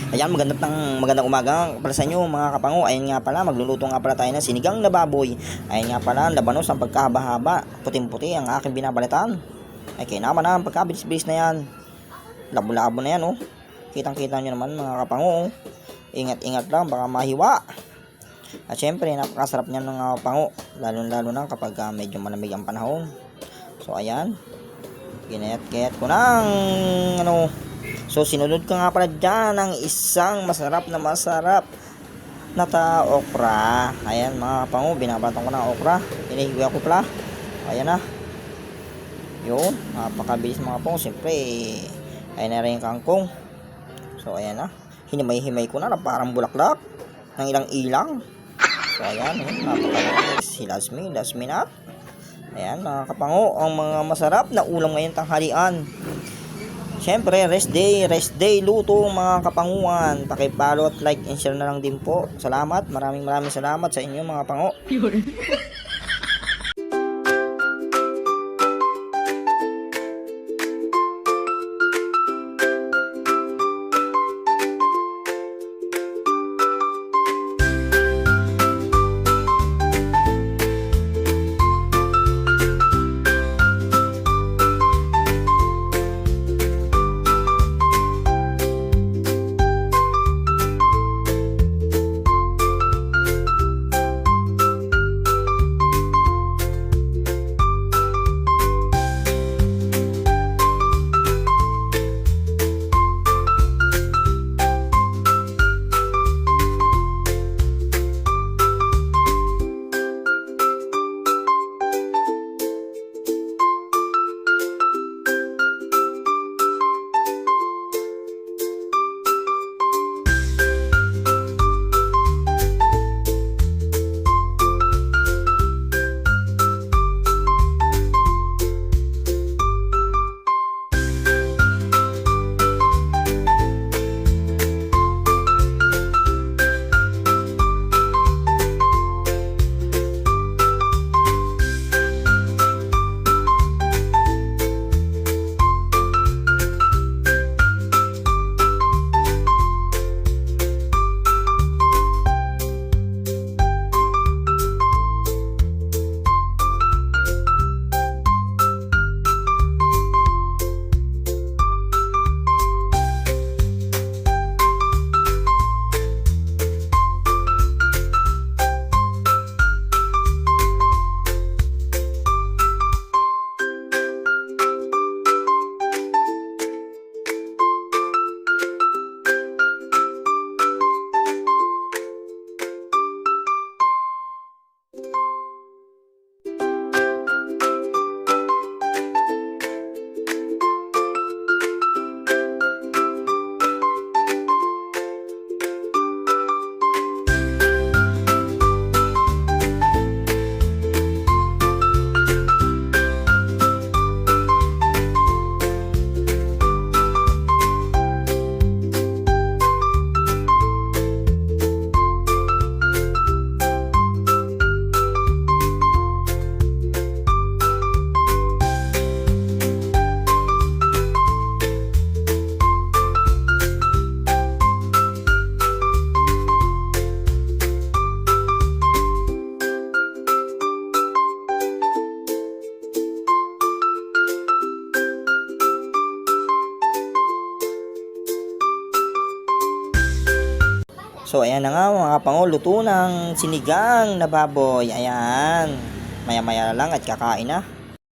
Ayan, magandang umaga pala sa inyo mga kapango. Ayan nga pala, magluluto nga pala tayo ng sinigang na baboy. Ayan nga pala, labanos ang pagkahaba-haba, puting-puti ang aking binabalitan. Ay kinaman na ang pagkabilis-bilis na yan. Labo-labo na yan oh. Kitang-kita nyo naman mga kapango oh. Ingat-ingat lang baka mahiwa. At syempre napakasarap niyan mga kapango, lalo na kapag medyo malamig ang panahon. So ayan, ginayat-gayat ko ng so sinunod ko nga pala dyan ng isang masarap na okra. Ayan mga kapango, binabalatan ko ng okra. Hinihiwi ako pala. Ayan na. Yun, napakabilis mga kapango. Siyempre, ayan na rin yung kangkong. So ayan na. Hinimay-himay ko na parang bulaklak ng ilang-ilang. So ayan, napakabilis. Last minute. Ayan mga kapango, ang mga masarap na ulam ngayon tanghalian. Siyempre, rest day luto mga kapanguan. Paki-follow at like and share na lang din po. Salamat, maraming salamat sa inyo mga kapango. So ayan na nga mga kapango, luto ng sinigang na baboy. Ayan, maya maya lang at kakain na.